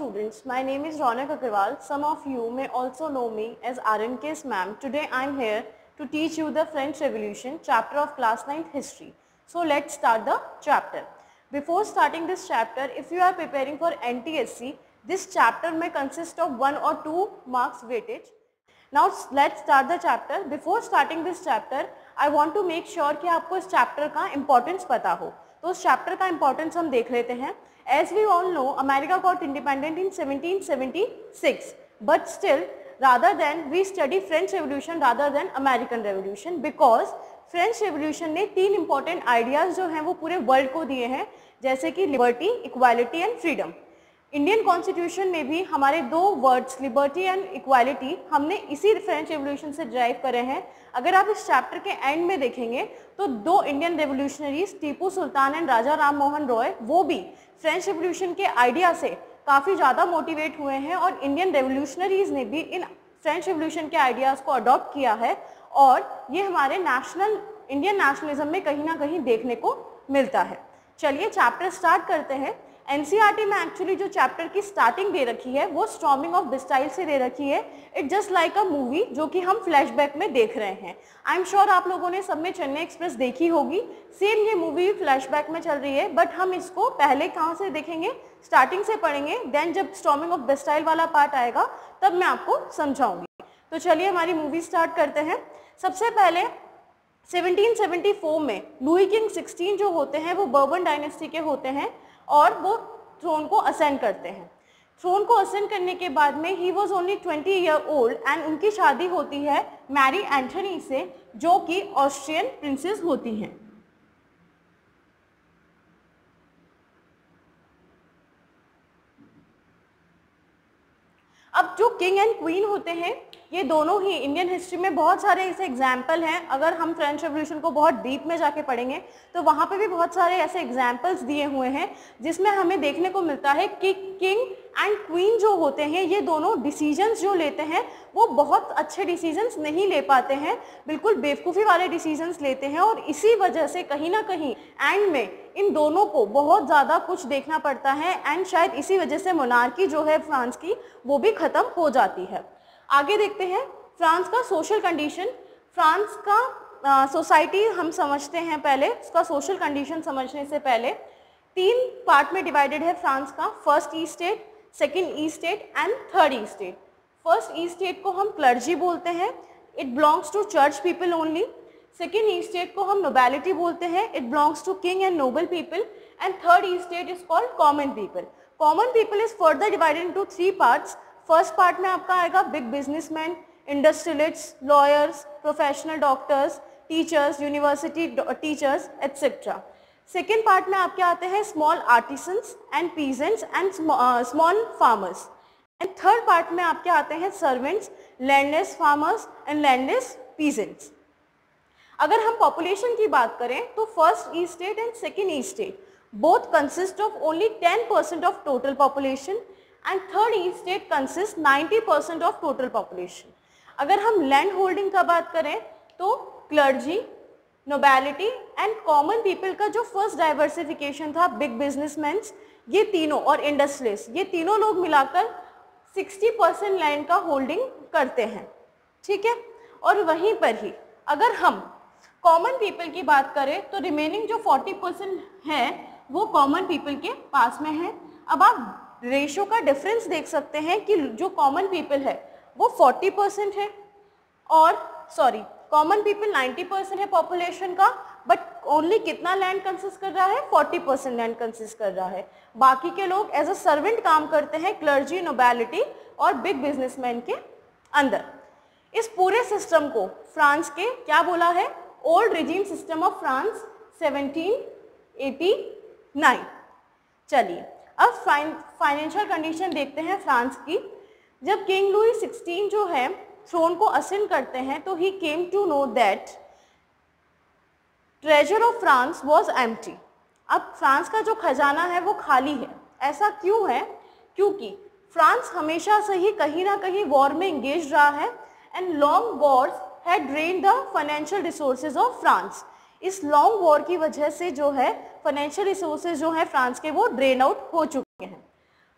students, my name is Ronak Agarwal. Some of you may also know me as RNK's ma'am. Today I am here to teach you the French Revolution chapter of class 9th history. So let's start the chapter. Before starting this chapter, if you are preparing for NTSC, this chapter may consist of 1 or 2 marks weightage. Now let's start the chapter. Before starting this chapter, I want to make sure कि आपको इस chapter का importance पता हो. तो उस chapter का importance हम देख लेते हैं. As we all know, America got independent in 1776, but still, rather than we study French Revolution rather than American Revolution, because French Revolution ने 3 important ideas जो हैं वो पूरे world को दिए हैं, जैसे कि liberty, equality and freedom. Indian constitution में भी हमारे 2 वर्ड्स लिबर्टी एंड इक्वालिटी हमने इसी फ्रेंच रेवोल्यूशन से ड्राइव करे हैं. अगर आप इस चैप्टर के एंड में देखेंगे तो 2 Indian revolutionaries Tipu Sultan and Raja Ram Mohan Roy वो भी फ्रेंच रेवोल्यूशन के आइडिया से काफ़ी ज़्यादा मोटिवेट हुए हैं और इंडियन रेवोल्यूशनरीज ने भी इन फ्रेंच रेवोल्यूशन के आइडियाज़ को अडॉप्ट किया है और ये हमारे इंडियन नेशनलिज्म में कहीं ना कहीं देखने को मिलता है. चलिए चैप्टर स्टार्ट करते हैं. एनसीईआरटी में एक्चुअली जो चैप्टर की स्टार्टिंग दे रखी है वो स्टॉर्मिंग ऑफ बेस्टाइल से दे रखी है. It just like a movie जो कि हम फ्लैशबैक में देख रहे हैं. आई एम श्योर आप लोगों ने सब में चेन्नई एक्सप्रेस देखी होगी. सेम ये मूवी फ्लैशबैक में चल रही है, बट हम इसको पहले कहाँ से देखेंगे, स्टार्टिंग से पढ़ेंगे. देन जब स्टॉर्मिंग ऑफ बेस्टाइल वाला पार्ट आएगा तब मैं आपको समझाऊंगी. तो चलिए हमारी मूवी स्टार्ट करते हैं. सबसे पहले 1774 में लुई किंग 16 जो होते हैं वो बर्बन डायनेस्टी के होते हैं और वो थ्रोन को असेंड करते हैं. थ्रोन को असेंड करने के बाद में he was only 20 year old and उनकी शादी होती है मैरी एंथनी से जो कि ऑस्ट्रियन प्रिंसेस होती हैं. अब जो किंग एंड क्वीन होते हैं ये दोनों ही इंडियन हिस्ट्री में बहुत सारे ऐसे एग्जाम्पल हैं. अगर हम फ्रेंच रेवोल्यूशन को बहुत डीप में जाके पढ़ेंगे तो वहाँ पे भी बहुत सारे ऐसे एग्जाम्पल्स दिए हुए हैं जिसमें हमें देखने को मिलता है कि किंग एंड क्वीन जो होते हैं ये दोनों डिसीजंस जो लेते हैं वो बहुत अच्छे डिसीजंस नहीं ले पाते हैं, बिल्कुल बेवकूफ़ी वाले डिसीजंस लेते हैं और इसी वजह से कहीं ना कहीं एंड में इन दोनों को बहुत ज़्यादा कुछ देखना पड़ता है एंड शायद इसी वजह से मोनार्की जो है फ्रांस की वो भी ख़त्म हो जाती है. आगे देखते हैं फ्रांस का सोशल कंडीशन. फ्रांस का सोसाइटी हम समझते हैं. पहले उसका सोशल कंडीशन समझने से पहले 3 पार्ट में डिवाइडेड है फ्रांस का. First estate, second estate and third estate. First estate को हम क्लर्जी बोलते हैं, it belongs to church people only. Second estate को हम नोबैलिटी बोलते हैं, it belongs to king and noble people. And third estate is called common people. Common people is further divided into 3 parts. First part में आपका आएगा big businessman, industrialists, lawyers, professional doctors, teachers, university teachers etcetera. Second part में आपके आते हैं small artisans and peasants and small farmers. And third part में आपके आते हैं servants, landless farmers and landless peasants. अगर हम पॉपुलेशन की बात करें तो first estate and second E state both consist of only 10% of total population and third E state consists 90% of total population. अगर हम लैंड होल्डिंग का बात करें तो क्लर्जी, नोबैलिटी एंड कॉमन पीपल का जो फर्स्ट डाइवर्सिफिकेशन था, बिग बिजनेसमैन, ये तीनों और इंडस्ट्रियलिस्ट, ये तीनों लोग मिलाकर 60% लैंड का होल्डिंग करते हैं. ठीक है. और वहीं पर ही अगर हम कॉमन पीपल की बात करें तो रिमेनिंग जो 40% है वो कॉमन पीपल के पास में है. अब आप रेशियो का डिफरेंस देख सकते हैं कि जो कॉमन पीपल है वो 40% है और कॉमन पीपल 90% है पॉपुलेशन का, बट ओनली कितना लैंड कंसिस्ट कर रहा है, 40% लैंड कंसिस्ट कर रहा है. बाकी के लोग एज अ सर्वेंट काम करते हैं क्लर्जी, नोबैलिटी और बिग बिजनेसमैन के अंदर. इस पूरे सिस्टम को फ्रांस के क्या बोला है, old regime system of France 1789. चलिए अब फाइनेंशियल कंडीशन देखते हैं फ्रांस की. जब किंग लुई 16 जो है थ्रोन को असेंड करते हैं तो he came to know that treasure of France was empty. अब फ्रांस का जो खजाना है वो खाली है. ऐसा क्यों है? क्योंकि फ्रांस हमेशा से ही कहीं ना कहीं वॉर में इंगेज रहा है and long Wars had drained the financial resources of France. इस लॉन्ग वॉर की वजह से जो है फाइनेंशियल रिसोर्सेज जो है फ्रांस के वो ड्रेन आउट हो चुके हैं.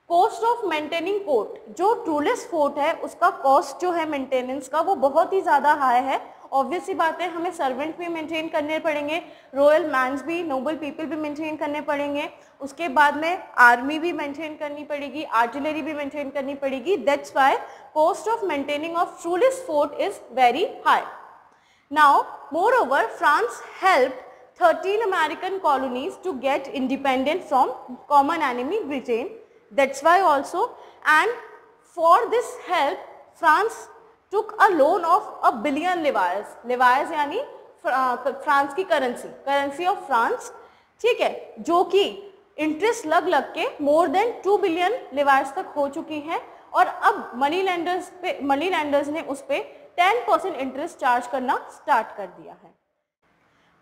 कॉस्ट ऑफ मेंटेनिंग कोर्ट, जो टूरिस्ट फोर्ट है उसका कॉस्ट जो है मेंटेनेंस का वो बहुत ही ज़्यादा हाई है। ऑब्वियस सी बात है, हमें सर्वेंट भी मेंटेन करने पड़ेंगे, रॉयल मैन्स भी, नोबल पीपल भी मेंटेन करने पड़ेंगे, उसके बाद में आर्मी भी मेंटेन करनी पड़ेगी, आर्टिलरी भी मेंटेन करनी पड़ेगी। That's why cost of maintaining of tourist fort is very high. Now moreover, France helped 13 American colonies to get independent from common enemy Britain. That's why also, and for this help France took a loan of $1 billion livres. livres यानी France की currency of France, ठीक है, जो कि interest लग के more than 2 billion लिवार्स तक हो चुकी है। और अब मनी लैंडर्स ने उस पे 10% इंटरेस्ट चार्ज करना स्टार्ट कर दिया है।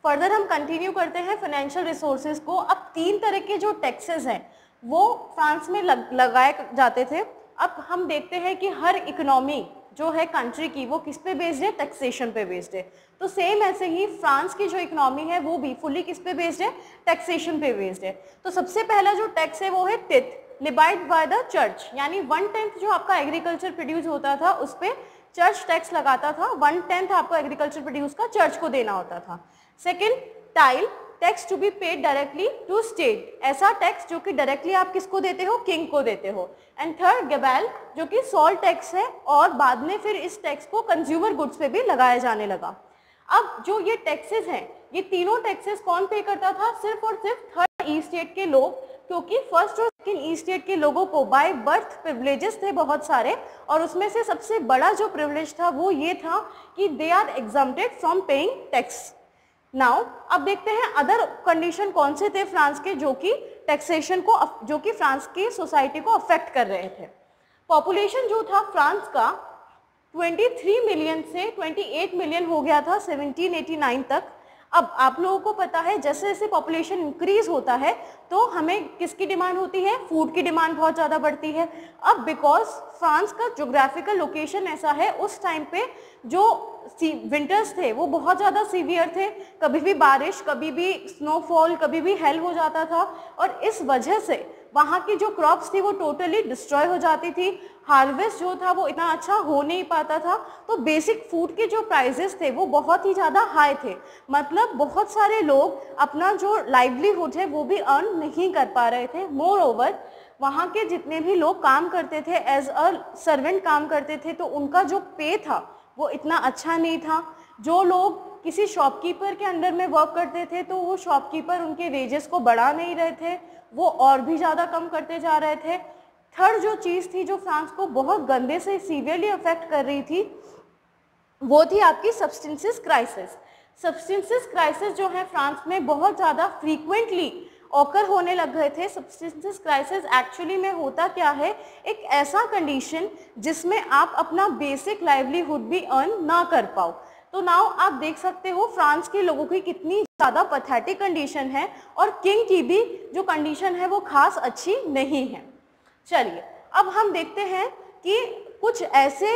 फर्दर हम कंटिन्यू करते हैं फाइनेंशियल रिसोर्सेज को। अब 3 तरह के जो टैक्सेस हैं वो फ्रांस में लगाए जाते थे। अब हम देखते हैं कि हर इकोनॉमी जो है कंट्री की वो किस पे बेस्ड है, टैक्सेशन पे बेस्ड है। तो सेम ऐसे ही फ्रांस की जो इकोनॉमी है वो भी फुली किस पे बेस्ड है, टैक्सेशन पे बेस्ड है। तो सबसे पहला जो टैक्स है वो है टिथ, लिबाइड बाय द चर्च, यानी 1/10 जो आपका एग्रीकल्चर प्रोड्यूस होता था उस पर चर्च टैक्स लगाता था। 1/10 आपको एग्रीकल्चर प्रोड्यूस का चर्च को देना होता था। Second, tithe, tax to be paid directly to state, ऐसा टैक्स जो कि डायरेक्टली आप किसको देते हो, किंग को देते हो। एंड थर्ड, गैबेल, जो कि सॉल्ट टैक्स है और बाद में फिर इस टैक्स को कंज्यूमर गुड्स पे भी लगाया जाने लगा। अब जो ये टैक्सेस हैं, ये तीनों टैक्सेस कौन पे करता था, सिर्फ और सिर्फ थर्ड ई स्टेट के लोग, क्योंकि फर्स्ट और सेकंड ई स्टेट के लोगों को बाय बर्थ प्रिविलेजेस थे बहुत सारे, और उसमें से सबसे बड़ा जो प्रिविलेज था वो ये था कि they are exempted from paying tax. Now अब देखते हैं अदर कंडीशन कौन से थे फ्रांस के जो कि टैक्सेशन को, जो कि फ्रांस की सोसाइटी को अफेक्ट कर रहे थे। पॉपुलेशन जो था फ्रांस का 23 मिलियन से 28 मिलियन हो गया था 1789 तक। अब आप लोगों को पता है जैसे जैसे पॉपुलेशन इंक्रीज होता है तो हमें किसकी डिमांड होती है, फूड की डिमांड बहुत ज़्यादा बढ़ती है। अब बिकॉज फ्रांस का ज्योग्राफिकल लोकेशन ऐसा है, उस टाइम पे जो विंटर्स थे वो बहुत ज़्यादा सीवियर थे, कभी भी बारिश, कभी भी स्नोफॉल, कभी भी हेल हो जाता था, और इस वजह से वहाँ की जो क्रॉप्स थी वो टोटली डिस्ट्रॉय हो जाती थी। हार्वेस्ट जो था वो इतना अच्छा हो नहीं पाता था, तो बेसिक फूड के जो प्राइसेस थे वो बहुत ही ज़्यादा हाई थे। मतलब बहुत सारे लोग अपना जो लाइवलीहुड है वो भी अर्न नहीं कर पा रहे थे। मोर ओवर वहाँ के जितने भी लोग काम करते थे एज अ सर्वेंट काम करते थे, तो उनका जो पे था वो इतना अच्छा नहीं था। जो लोग किसी शॉपकीपर के अंडर में वर्क करते थे तो वो शॉपकीपर उनके वेजेस को बढ़ा नहीं रहे थे, वो और भी ज़्यादा कम करते जा रहे थे। थर्ड जो चीज़ थी जो फ्रांस को बहुत गंदे से सीवियरली अफेक्ट कर रही थी वो थी आपकी सब्सटेंसेस क्राइसिस। सब्सटेंसेस क्राइसिस जो है फ्रांस में बहुत ज़्यादा फ्रीक्वेंटली ऑकर होने लग गए थे। सब्सटेंसेस क्राइसिस एक्चुअली में होता क्या है, एक ऐसा कंडीशन जिसमें आप अपना बेसिक लाइवलीहुड भी अर्न ना कर पाओ। तो नाउ आप देख सकते हो फ्रांस के लोगों की कितनी ज़्यादा पैथेटिक कंडीशन है, और किंग की भी जो कंडीशन है वो खास अच्छी नहीं है। चलिए अब हम देखते हैं कि कुछ ऐसे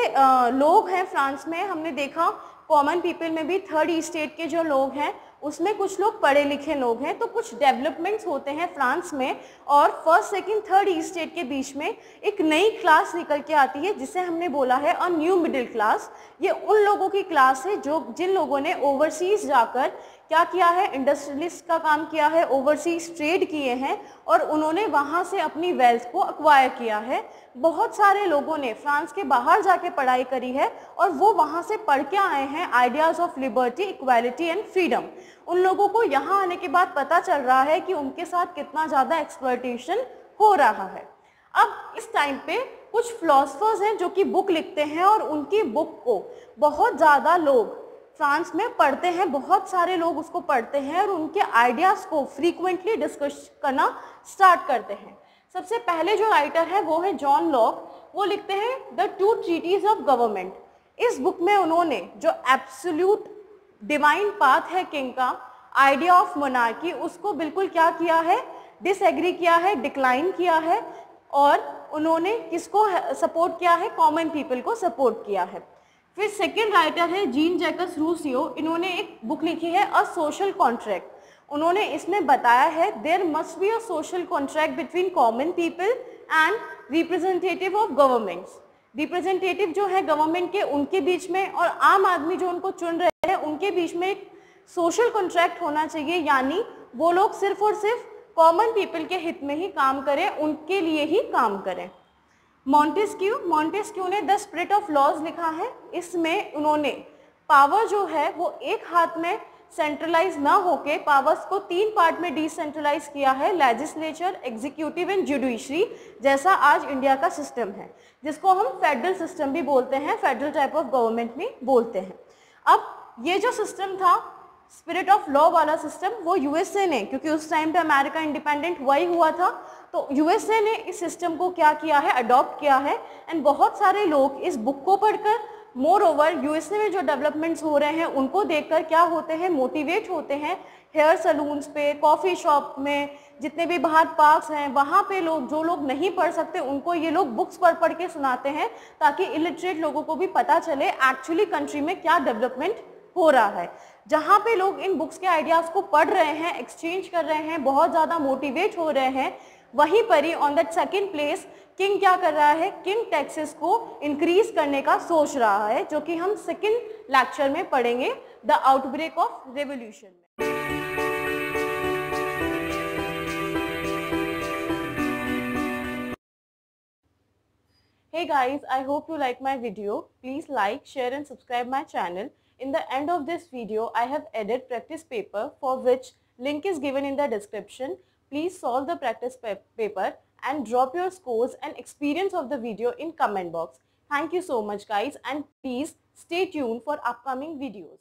लोग हैं फ्रांस में, हमने देखा कॉमन पीपल में भी थर्ड ई स्टेट के जो लोग हैं उसमें कुछ लोग पढ़े लिखे लोग हैं। तो कुछ डेवलपमेंट्स होते हैं फ्रांस में, और फर्स्ट सेकंड थर्ड ई स्टेट के बीच में एक नई क्लास निकल के आती है जिसे हमने बोला है अ न्यू मिडिल क्लास। ये उन लोगों की क्लास है जो जिन लोगों ने ओवरसीज जाकर क्या किया है, इंडस्ट्रियलिस्ट का काम किया है, ओवरसीज ट्रेड किए हैं और उन्होंने वहाँ से अपनी वेल्थ को एक्वायर किया है। बहुत सारे लोगों ने फ्रांस के बाहर जाके पढ़ाई करी है और वो वहाँ से पढ़ के आए हैं ideas of liberty, equality and freedom. उन लोगों को यहाँ आने के बाद पता चल रहा है कि उनके साथ कितना ज़्यादा एक्सप्लॉयटेशन हो रहा है। अब इस टाइम पे कुछ फिलोसफर्स हैं जो कि बुक लिखते हैं और उनकी बुक को बहुत ज़्यादा लोग फ्रांस में पढ़ते हैं, बहुत सारे लोग उसको पढ़ते हैं और उनके आइडियाज़ को फ्रीक्वेंटली डिस्कस करना स्टार्ट करते हैं। सबसे पहले जो राइटर है वो है जॉन लॉक। वो लिखते हैं the two treaties of government. इस बुक में उन्होंने जो एब्सोल्यूट डिवाइन पाथ है किंग का, आइडिया ऑफ मोनार्की, उसको बिल्कुल क्या किया है, डिसएग्री किया है, डिक्लाइन किया है, और उन्होंने किसको सपोर्ट किया है, कॉमन पीपल को सपोर्ट किया है। फिर सेकेंड राइटर है जीन जैकस रूसियो। इन्होंने एक बुक लिखी है अ सोशल कॉन्ट्रैक्ट। उन्होंने इसमें बताया है there must be a social contract between common people and representative of governments, representative जो है गवर्नमेंट के उनके बीच में और आम आदमी जो उनको चुन रहे हैं उनके बीच में एक सोशल कॉन्ट्रैक्ट होना चाहिए, यानी वो लोग सिर्फ और सिर्फ कॉमन पीपल के हित में ही काम करें, उनके लिए ही काम करें। मॉन्टेस्क्यू ने द स्पिरिट ऑफ लॉज लिखा है। इसमें उन्होंने पावर जो है वो एक हाथ में सेंट्रलाइज ना होके पावर्स को 3 पार्ट में डिसेंट्रलाइज किया है, लेजिस्लेचर, एग्जीक्यूटिव एंड जुडिशरी, जैसा आज इंडिया का सिस्टम है, जिसको हम फेडरल सिस्टम भी बोलते हैं, फेडरल टाइप ऑफ गवर्नमेंट भी बोलते हैं। अब ये जो सिस्टम था स्पिरिट ऑफ लॉ वाला सिस्टम, वो यूएसए ने, क्योंकि उस टाइम पे अमेरिका इंडिपेंडेंट वही हुआ था, तो यूएसए ने इस सिस्टम को क्या किया है, अडॉप्ट किया है। एंड बहुत सारे लोग इस बुक को पढ़कर, मोर ओवर यूएसए में जो डेवलपमेंट्स हो रहे हैं उनको देखकर क्या होते हैं, मोटिवेट होते हैं। हेयर सलून्स पे, कॉफ़ी शॉप में, जितने भी बाहर पार्क्स हैं वहाँ पे लोग, जो लोग नहीं पढ़ सकते उनको ये लोग बुक्स पढ़ के सुनाते हैं, ताकि इलिटरेट लोगों को भी पता चले एक्चुअली कंट्री में क्या डेवलपमेंट हो रहा है। जहाँ पे लोग इन बुक्स के आइडियाज़ को पढ़ रहे हैं, एक्सचेंज कर रहे हैं, बहुत ज़्यादा मोटिवेट हो रहे हैं, वहीं पर ही on that second place king क्या कर रहा है, किंग टैक्सेस को इंक्रीज करने का सोच रहा है, जो कि हम सेकेंड लेक्चर में पढ़ेंगे, the outbreak of revolution. Hey guys, I hope you like my video. Please like, share and subscribe my channel. In the end of this video, I have added practice paper for which link is given in the description. Please solve the practice paper and drop your scores and experience of the video in comment box. Thank you so much guys, and please stay tuned for upcoming videos.